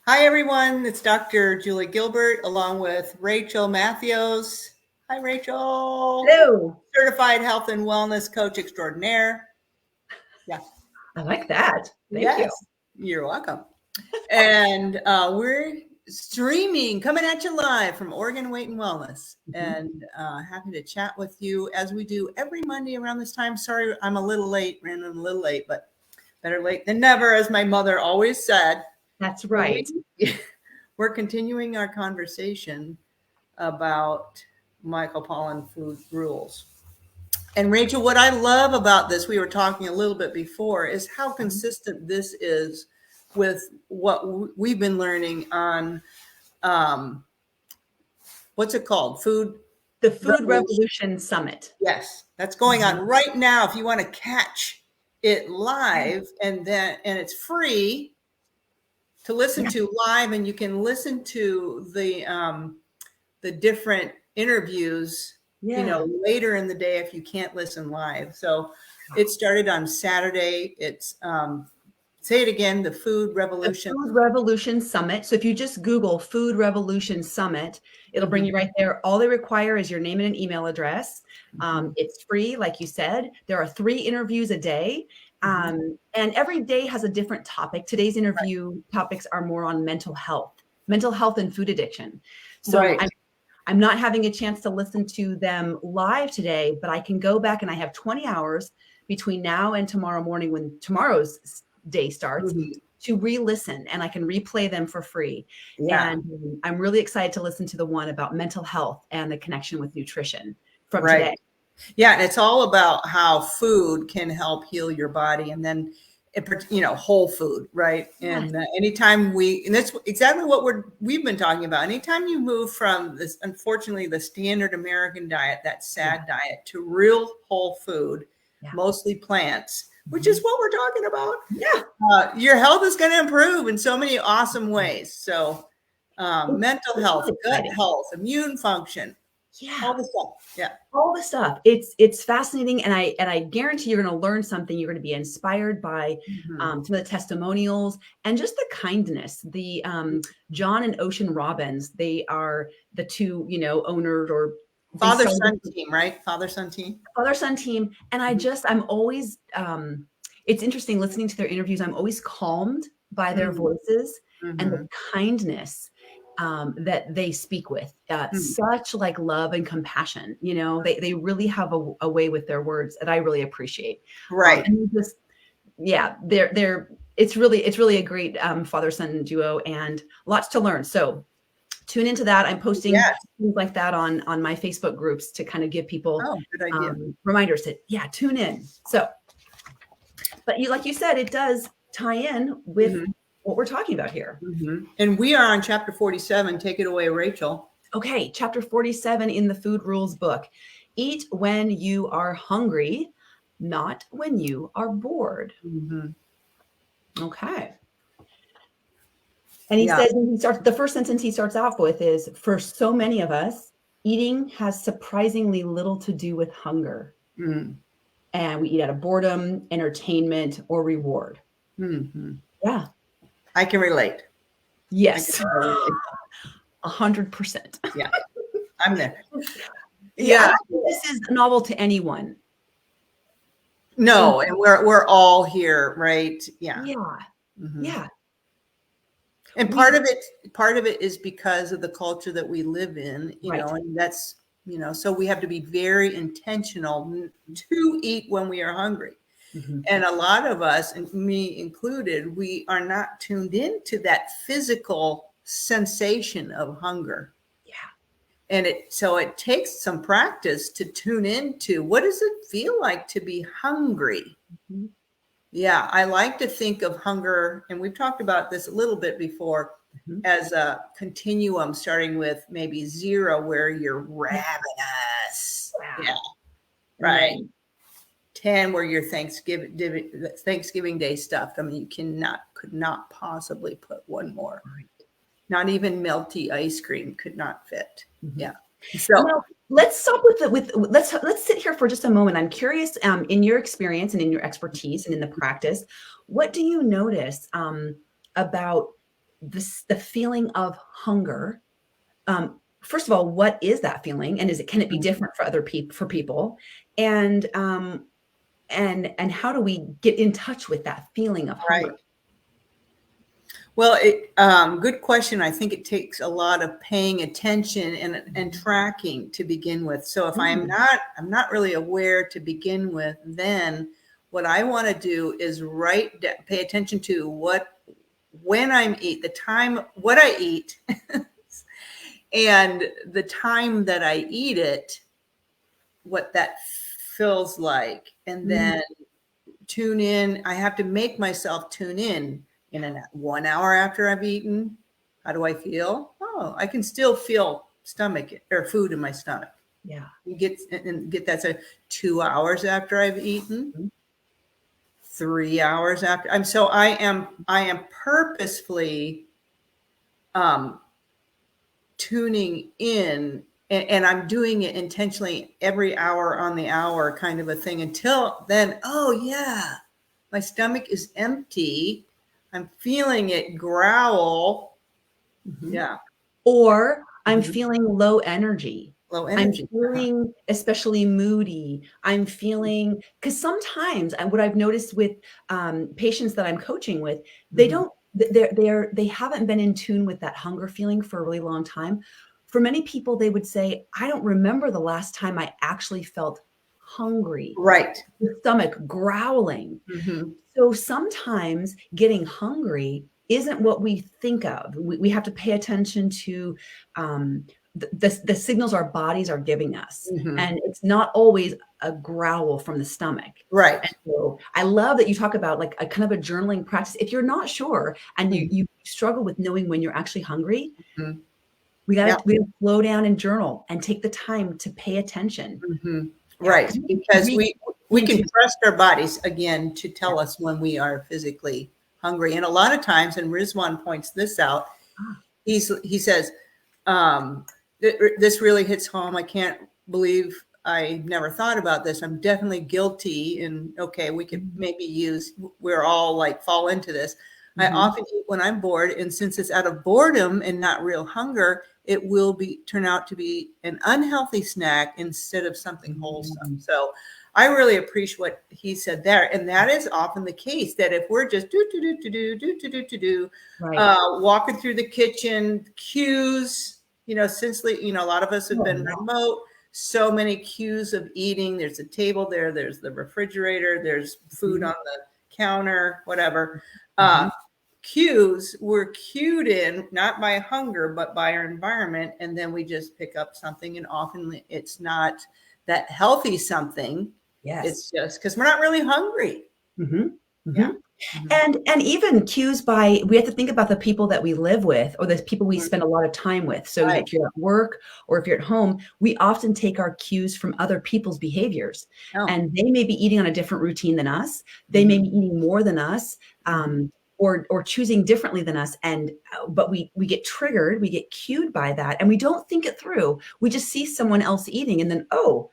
Hi, everyone. It's Dr. Julie Gilbert along with Rachel Matthews. Hi, Rachel. Hello. Certified health and wellness coach extraordinaire. Yeah. I like that. Thank you. Yes. You're welcome. And we're streaming, coming at you live from Oregon Weight and Wellness. And happy to chat with you as we do every Monday around this time. Sorry, I'm a little late, ran a little late, but better late than never, as my mother always said. That's right. We're continuing our conversation about Michael Pollan food rules. And Rachel, what I love about this, we were talking a little bit before, is how consistent this is with what we've been learning on what's it called? The Food Revolution Summit. Yes, that's going on right now. If you want to catch it live, and it's free to listen to live, and you can listen to the different interviews, later in the day if you can't listen live. So it started on Saturday. It's say it again, the Food Revolution. The Food Revolution Summit. So if you just Google Food Revolution Summit, it'll bring you right there. All they require is your name and an email address. It's free, like you said. There are 3 interviews a day. And every day has a different topic. Today's interview topics are more on mental health and food addiction. So I'm not having a chance to listen to them live today, but I can go back and I have 20 hours between now and tomorrow morning when tomorrow's day starts to re-listen, and I can replay them for free. And I'm really excited to listen to the one about mental health and the connection with nutrition from today. Yeah, and it's all about how food can help heal your body, and then whole food, right? And anytime and that's exactly what we've been talking about. Anytime you move from this, unfortunately, the standard American diet, that sad diet, to real whole food, mostly plants, which is what we're talking about. Your health is going to improve in so many awesome ways. So mental health, gut health, immune function, all the stuff. All the stuff. It's fascinating, and I guarantee you're going to learn something. You're going to be inspired by some of the testimonials and just the kindness. The John and Ocean Robbins, they are the 2 owners or father-son team, right? Father-son team. And I'm always it's interesting listening to their interviews. I'm always calmed by their voices and the kindness that they speak with, such like love and compassion. They really have a way with their words that I really appreciate. And just, it's really a great father-son duo, and lots to learn. So tune into that. I'm posting things like that on my Facebook groups to kind of give people reminders to tune in. So, but like you said, it does tie in with what we're talking about here. And we are on chapter 47. Take it away, Rachel. Okay. Chapter 47 in the Food Rules book. Eat when you are hungry, not when you are bored. Okay. And he says, the first sentence he starts off with is, for so many of us, eating has surprisingly little to do with hunger. And we eat out of boredom, entertainment, or reward. Yeah. I can relate. Yes. 100%. Yeah. I'm there. This is novel to anyone. No, and we're all here, right? Yeah. And part of it is because of the culture that we live in, and that's, so we have to be very intentional to eat when we are hungry. And a lot of us, and me included, we are not tuned into that physical sensation of hunger. And so it takes some practice to tune into, what does it feel like to be hungry? I like to think of hunger, and we've talked about this a little bit before, as a continuum, starting with maybe 0, where you're ravenous. Right. 10, where you're Thanksgiving Day stuffed. I mean, you could not possibly put one more. Not even melty ice cream could not fit. So let's stop let's sit here for just a moment. I'm curious, in your experience and in your expertise and in the practice, what do you notice about the feeling of hunger. First of all, what is that feeling, and can it be different for other people, and how do we get in touch with that feeling of hunger? Right. Well, good question. I think it takes a lot of paying attention and tracking to begin with. So if I'm not really aware to begin with, then what I want to do is pay attention to when I'm eat, the time, what I eat, and the time that I eat it, what that feels like, and then tune in. I have to make myself tune in 1 hour after I've eaten. How do I feel? Oh, I can still feel stomach or food in my stomach. Yeah. You get that. So 2 hours after I've eaten, 3 hours after. I am purposefully tuning in, and I'm doing it intentionally every hour on the hour kind of a thing, until then, oh yeah, my stomach is empty. I'm feeling it growl. Yeah. Or I'm feeling low energy. Low energy. I'm feeling especially moody. I'm feeling, because sometimes, and what I've noticed with patients that I'm coaching with, they don't, they haven't been in tune with that hunger feeling for a really long time. For many people, they would say, I don't remember the last time I actually felt hungry. Right. The stomach growling. So sometimes getting hungry isn't what we think of. We have to pay attention to the signals our bodies are giving us. And it's not always a growl from the stomach. Right. And so I love that you talk about like a kind of a journaling practice. If you're not sure and you struggle with knowing when you're actually hungry, we got to slow down and journal and take the time to pay attention. Right. Because we can trust our bodies again to tell us when we are physically hungry. And a lot of times, and Rizwan points this out, he says, this really hits home. I can't believe I never thought about this. I'm definitely guilty. And okay, we could maybe we're all like fall into this. I often eat when I'm bored. And since it's out of boredom and not real hunger, it will turn out to be an unhealthy snack instead of something wholesome. So I really appreciate what he said there. And that is often the case, that if we're just walking through the kitchen, cues, since, a lot of us have been remote, so many cues of eating. There's a table there, there's the refrigerator, there's food on the counter, whatever. Cues, we're cued in, not by hunger, but by our environment. And then we just pick up something. And often it's not that healthy something. Yes. It's just because we're not really hungry. Yeah. And even cues we have to think about the people that we live with, or the people we spend a lot of time with. So if you're at work or if you're at home, we often take our cues from other people's behaviors. And they may be eating on a different routine than us. They may be eating more than us. Or choosing differently than us. But we get triggered, we get cued by that, and we don't think it through. We just see someone else eating, and then, oh,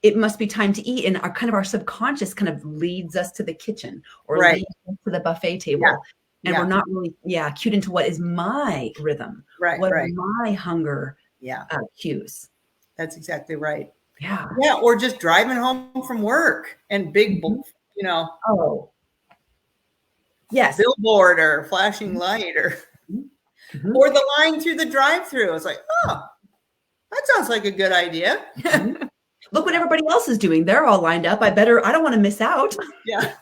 it must be time to eat. And our subconscious kind of leads us to the kitchen or leads us to the buffet table. And we're not really, cued into what is my rhythm. What are my hunger cues. That's exactly right. Yeah. Yeah. Or just driving home from work and big, Oh, yes. billboard or flashing light or the line through the drive-through. It's like, oh, that sounds like a good idea. Look what everybody else is doing. They're all lined up. I don't want to miss out. Yeah.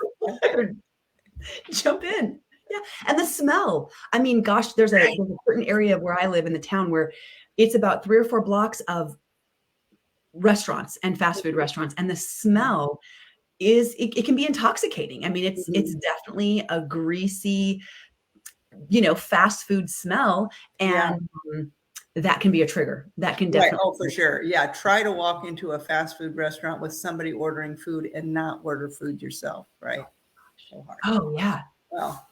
Jump in. Yeah. And the smell. I mean, gosh, there's a certain area where I live in the town where it's about 3 or 4 blocks of restaurants and fast food restaurants. And the smell it can be intoxicating. I mean, it's definitely a greasy, fast food smell. And that can be a trigger. That can definitely. Oh, for sure. Yeah. Try to walk into a fast food restaurant with somebody ordering food and not order food yourself. Right. So hard. Oh, yeah. Well,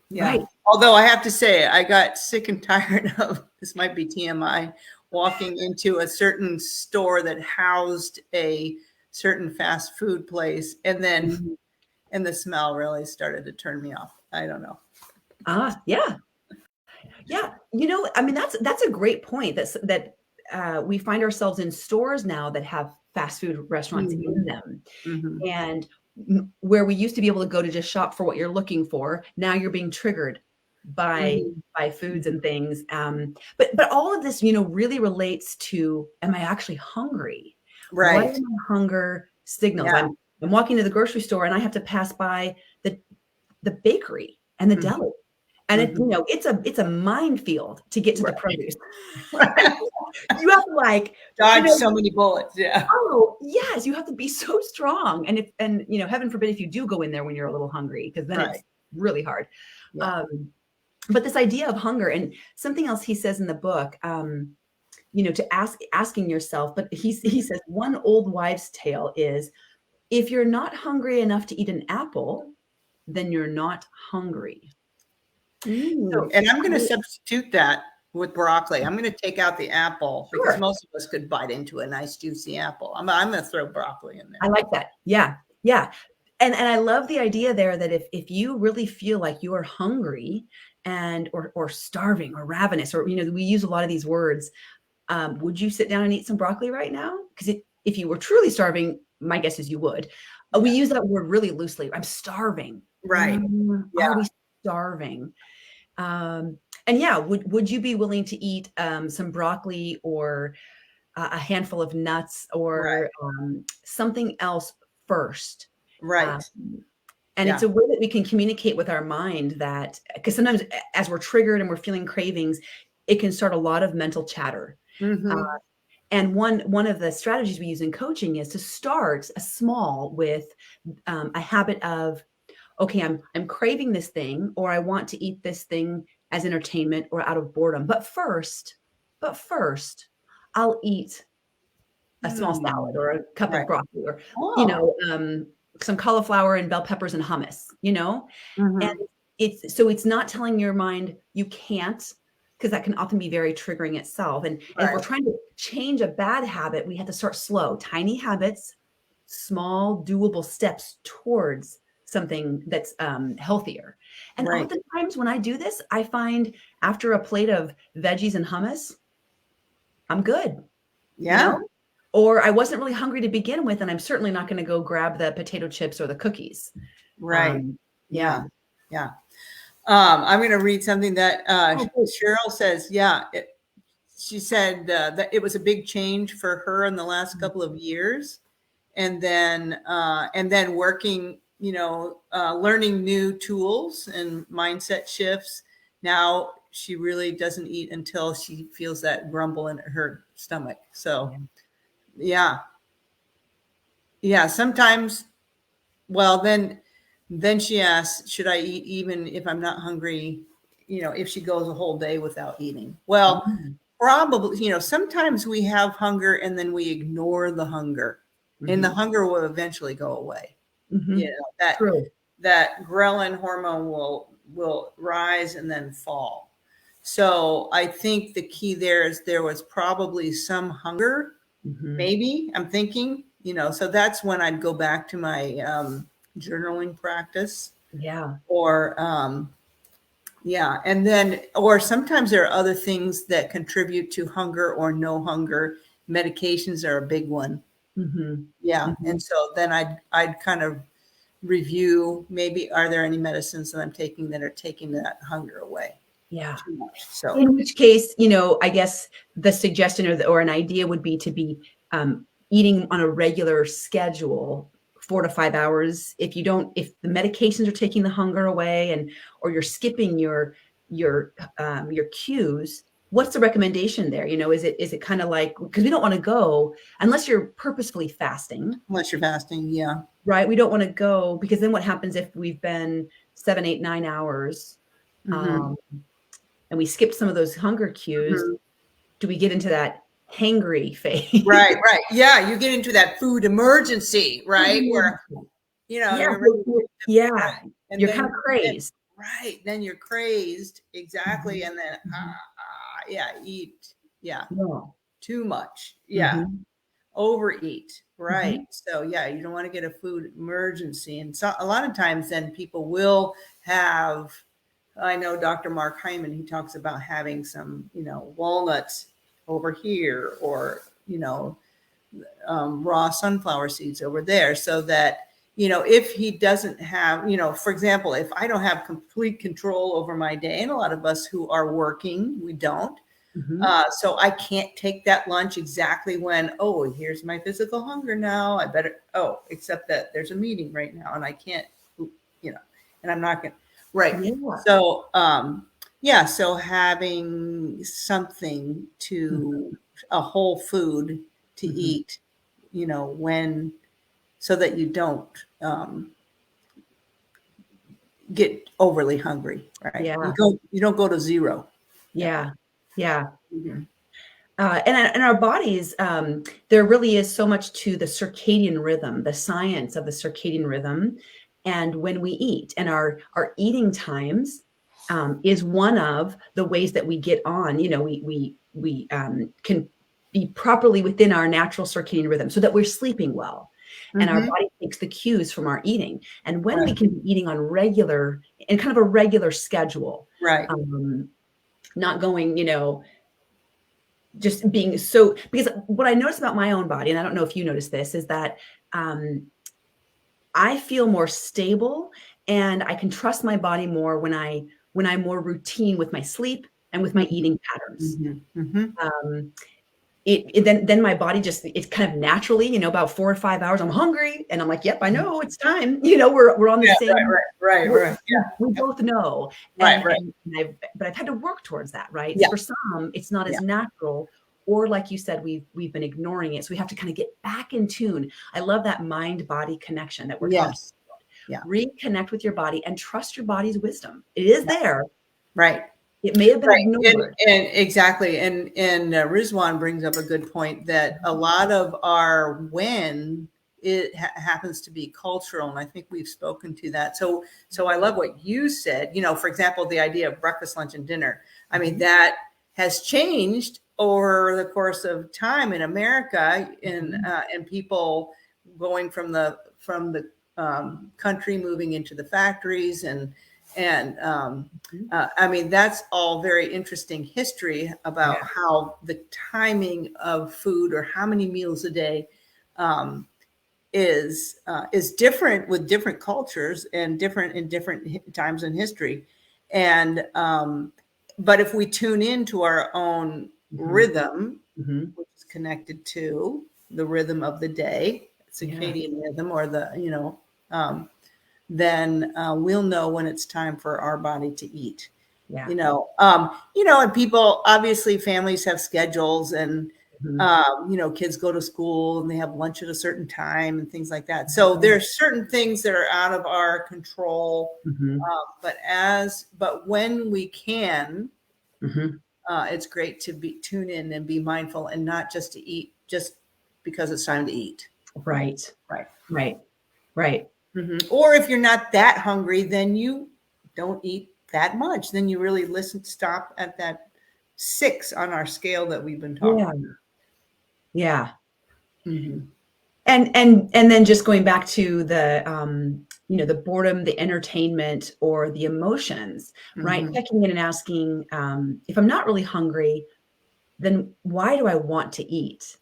yeah. Right. Although I have to say, I got sick and tired of, this might be TMI, walking into a certain store that housed a certain fast food place. And then, and the smell really started to turn me off. I don't know. Yeah. I mean, that's a great point. We find ourselves in stores now that have fast food restaurants in them. Mhm. And where we used to be able to go to just shop for what you're looking for, now you're being triggered by Mhm. foods and things. But all of this, really relates to, am I actually hungry? What are Right. my hunger signals? Yeah. I'm walking to the grocery store and I have to pass by the bakery and the Mhm. deli. And Mhm. it's a minefield to get to the Right. produce. You have to like, you Dodge know, so many bullets. Yeah. oh, yes, you have to be so strong. And heaven forbid if you do go in there when you're a little hungry, because then Right. it's really hard. Yeah. But this idea of hunger, and something else he says in the book, to asking yourself, but he says one old wives' tale is, if you're not hungry enough to eat an apple, then you're not hungry. So And I'm going to substitute that with broccoli. I'm going to take out the apple because sure. most of us could bite into a nice juicy apple. I'm going to throw broccoli in I there. like that. Yeah. Yeah. And I love the idea there that if you really feel like you are hungry and or starving or ravenous, or we use a lot of these words, would you sit down and eat some broccoli right now? Because if you were truly starving, my guess is you would. We Yeah. use that word really loosely. I'm starving. Right. Are Yeah. we starving? And yeah, would you be willing to eat some broccoli or a handful of nuts Right. or something else first? Right. Um, and it's Yeah. a way that we can communicate with our mind, that because sometimes as we're triggered and we're feeling cravings, it can start a lot of mental chatter. Uh, Hmm. and one of the strategies we use in coaching is to start a small with a habit of, okay, I'm craving this thing, or I want to eat this thing as entertainment or out of boredom. But first, I'll eat a small salad or a cup of Right. broccoli, or Oh. some cauliflower and bell peppers and hummus. And Hmm. it's not telling your mind you can't, because that can often be very triggering itself. And if we're Right. trying to change a bad habit, we have to start slow, tiny habits, small, doable steps towards something that's healthier. And Right. oftentimes when I do this, I find after a plate of veggies and hummus, I'm good, you Yeah. know? Or I wasn't really hungry to begin with, and I'm certainly not going to go grab the potato chips or the cookies. Right. Um, Yeah. yeah. Yeah. I'm going to read something that Oh, great. Cheryl says. Yeah. She said that it was a big change for her in the last couple of years. And then working, learning new tools and mindset shifts. Now she really doesn't eat until she feels that grumble in her stomach. So yeah, yeah. Sometimes, well, then she asks, should I eat even if I'm not hungry? If she goes a whole day without eating. Well, Mm, probably, sometimes we have hunger and then we ignore the hunger, and the mhm, hunger will eventually go away. You mhm. know, that True. that ghrelin hormone will rise and then fall. So I think the key there is there was probably some hunger, Mhm. maybe, I'm thinking, so that's when I'd go back to my journaling practice, Yeah. or yeah, and then, or sometimes there are other things that contribute to hunger or no hunger. Medications are a big one. Mhm. Yeah, and Mhm. so then I'd kind of review, maybe are there any medicines that I'm taking that are taking that hunger away Yeah. too much. So In which case, I guess the suggestion or an idea would be to be eating on a regular schedule, 4 to 5 hours. If the medications are taking the hunger away, or you're skipping your cues, what's the recommendation there? Is it kind of like, because we don't want to go unless you're purposefully fasting, unless you're fasting, yeah. right? We don't want to go, because then what happens if we've been 7, 8, 9 hours? Hmm. Um, and we skipped some of those hunger cues, Hmm. do we get into that hangry phase? Right, right. Yeah, you get into that food emergency, right? Where, Yeah, you're ready to, yeah, and you're kind of then crazed. right, then you're crazed, exactly, Mhm, and then mhm. yeah, eat, yeah, No. too much, yeah, Mhm, overeat, right. mhm, So yeah, you don't want to get a food emergency, and so a lot of times then people will have I know Dr. Mark Hyman, he talks about having some, walnuts over here, or, raw sunflower seeds over there, so that, if he doesn't have, for example, if I don't have complete control over my day, and a lot of us who are working, we don't. So I can't take that lunch exactly when, oh, here's my physical hunger now. I better, except that there's a meeting right now and I can't, and I'm not going to, right. Yeah. So, so having something to, a whole food to eat, when, so that you don't get overly hungry, right? Yeah. You don't go to zero. Yeah. Yeah. And our bodies, there really is so much to the circadian rhythm, the science of the circadian rhythm. And when we eat, and our eating times is one of the ways that we get on, we can be properly within our natural circadian rhythm so that we're sleeping well. And our body takes the cues from our eating. And when we can be eating on regular, in kind of a regular schedule, right. Not going, just being so, because what I notice about my own body, and I don't know if you notice this, is that I feel more stable and I can trust my body more when I'm more routine with my sleep and with my eating patterns. Then my body just, it's kind of naturally, about 4 or 5 hours, I'm hungry and I'm like, yep, I know it's time. We're on the same. Right. Yeah. We both know. Right. But I've had to work towards that, right? Yeah. For some, it's not as natural, or like you said, we've been ignoring it. So we have to kind of get back in tune. I love that mind-body connection that we're talking about. Yeah. Reconnect with your body and trust your body's wisdom. It is there. Right. It may have been ignored. And exactly. And Rizwan brings up a good point that a lot of our when it happens to be cultural. And I think we've spoken to that. So I love what you said, for example, the idea of breakfast, lunch, and dinner. I mean, that has changed over the course of time in America, and people going from the country moving into the factories, and I mean, that's all very interesting history about how the timing of food, or how many meals a day, is different with different cultures and different in different times in history. And but if we tune into our own rhythm, which is connected to the rhythm of the day, circadian rhythm, or the then we'll know when it's time for our body to eat. And people, obviously families have schedules, and kids go to school and they have lunch at a certain time and things like that. So there's certain things that are out of our control. But when we can, it's great to tune in and be mindful, and not just to eat just because it's time to eat. Right. Or if you're not that hungry, then you don't eat that much. Then you really stop at that 6 on our scale that we've been talking about. Yeah. And then just going back to the the boredom, the entertainment, or the emotions, right? Checking in and asking, if I'm not really hungry, then why do I want to eat?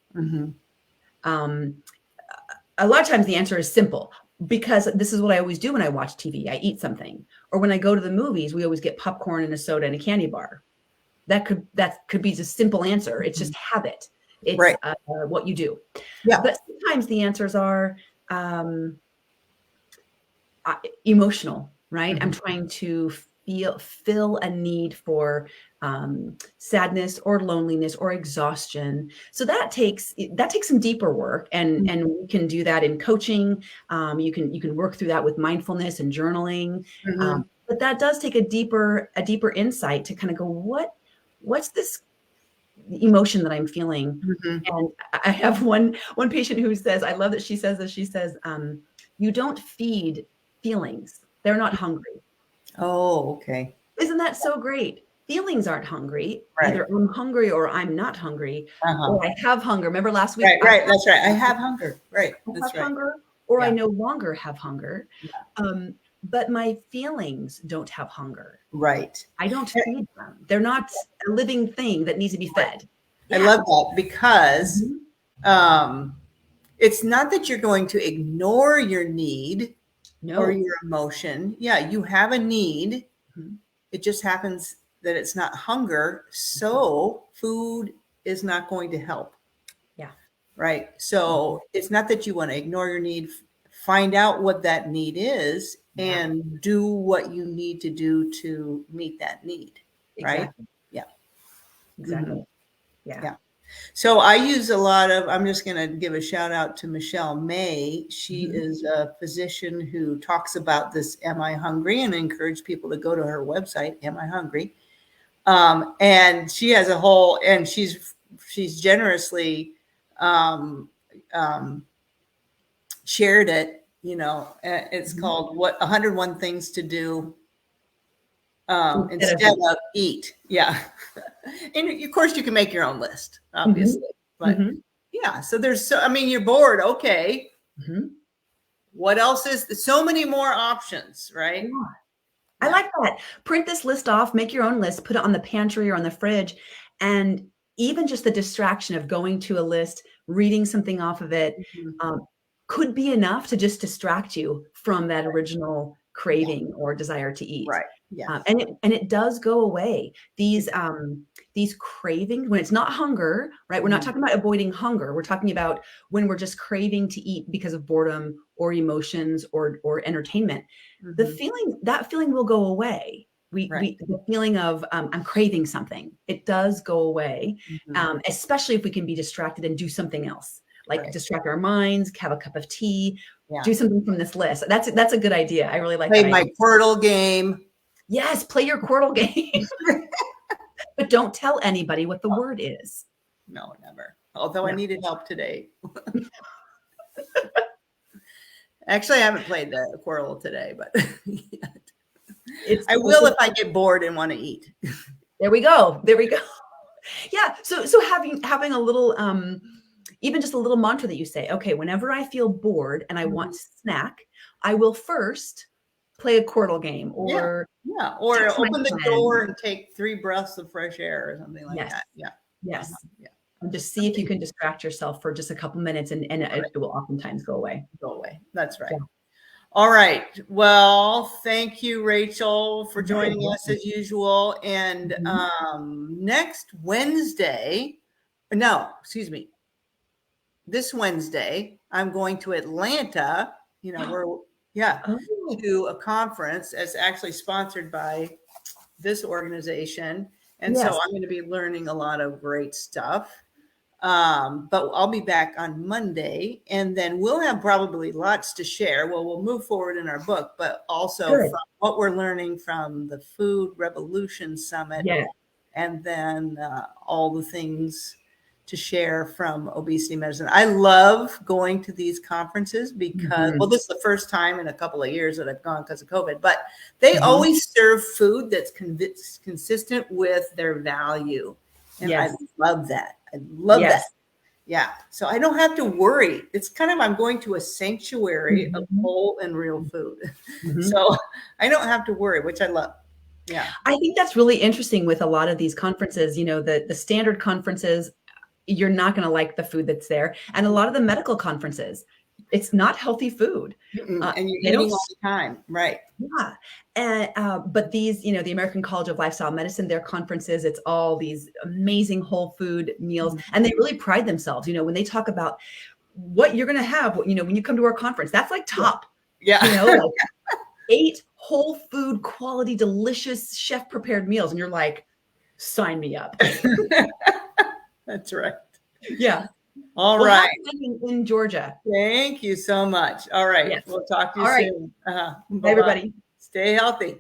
A lot of times the answer is simple, because this is what I always do when I watch TV. I eat something. Or when I go to the movies, we always get popcorn and a soda and a candy bar. That could be just simple answer. It's just habit. It's what you do. Yeah. But sometimes the answers are emotional, right? I'm trying to fill a need for sadness or loneliness or exhaustion. So that takes some deeper work, and we can do that in coaching. You can work through that with mindfulness and journaling. But that does take a deeper insight to kind of go, what's this emotion that I'm feeling? And I have one patient who says, I love that she says this. She says, you don't feed feelings. They're not hungry. Oh, okay. Isn't that so great? Feelings aren't hungry. Either I'm hungry or I'm not hungry, or I have hunger. Remember last week? Right. That's right. I have hunger. Right. That's right. Hunger, or I no longer have hunger. but my feelings don't have hunger. Right. I don't feed them. They're not a living thing that needs to be fed. I love that because it's not that you're going to ignore your need or your emotion. Yeah, you have a need. It just happens that it's not hunger. So food is not going to help. Yeah. Right. So it's not that you want to ignore your need. Find out what that need is and do what you need to do to meet that need. Right. Exactly. Yeah. Exactly. Yeah. So I use a lot of, I'm just going to give a shout out to Michelle May. She is a physician who talks about this, Am I Hungry? And encourage people to go to her website, Am I Hungry? And she has a whole, and she's generously shared it, it's called 101 Things to Do instead of eat. Yeah. And of course you can make your own list, obviously, but yeah. So you're bored. Okay. What else is so many more options, right? Yeah. I like that. Print this list off, make your own list, put it on the pantry or on the fridge. And even just the distraction of going to a list, reading something off of it could be enough to just distract you from that original craving or desire to eat. Right. Yeah. And it does go away. These cravings, when it's not hunger, right? We're not talking about avoiding hunger. We're talking about when we're just craving to eat because of boredom or emotions or entertainment. That feeling will go away. The feeling of I'm craving something, it does go away, especially if we can be distracted and do something else, like distract our minds, have a cup of tea, do something from this list. That's a good idea. I really like play my Quirtle game. Yes, play your Quirtle game. But don't tell anybody what the word is. No, never. Although I needed help today. Actually, I haven't played the Quirtle today, but I will if I get bored and want to eat. There we go. Yeah. So having a little, even just a little mantra that you say, okay, whenever I feel bored and I want to snack, I will first play a Quirtle game or open the door and take 3 breaths of fresh air or something like that. Yeah. Yes. And just see if you can distract yourself for just a couple minutes and it will oftentimes go away. That's right. Yeah. All right. Well, thank you, Rachel, for joining us as usual. And this Wednesday, I'm going to Atlanta, to a conference that's actually sponsored by this organization. And so I'm going to be learning a lot of great stuff. But I'll be back on Monday, and then we'll have probably lots to share. Well, we'll move forward in our book, but also from what we're learning from the Food Revolution Summit, and then all the things to share from obesity medicine. I love going to these conferences because, this is the first time in a couple of years that I've gone because of COVID, but they always serve food that's consistent with their value. And I love that. I love that. Yeah. So I don't have to worry. It's kind of, I'm going to a sanctuary of whole and real food. So I don't have to worry, which I love. Yeah. I think that's really interesting with a lot of these conferences, the standard conferences, you're not going to like the food that's there. And a lot of the medical conferences, it's not healthy food. And you're eating all the time. Right. Yeah. And, but these, the American College of Lifestyle Medicine, their conferences, it's all these amazing whole food meals. And they really pride themselves, when they talk about what you're going to have, when you come to our conference, that's like top, like 8 whole food, quality, delicious chef prepared meals. And you're like, sign me up. That's right. Yeah. All right. In Georgia. Thank you so much. All right. We'll talk to you soon. Bye, everybody. Stay healthy.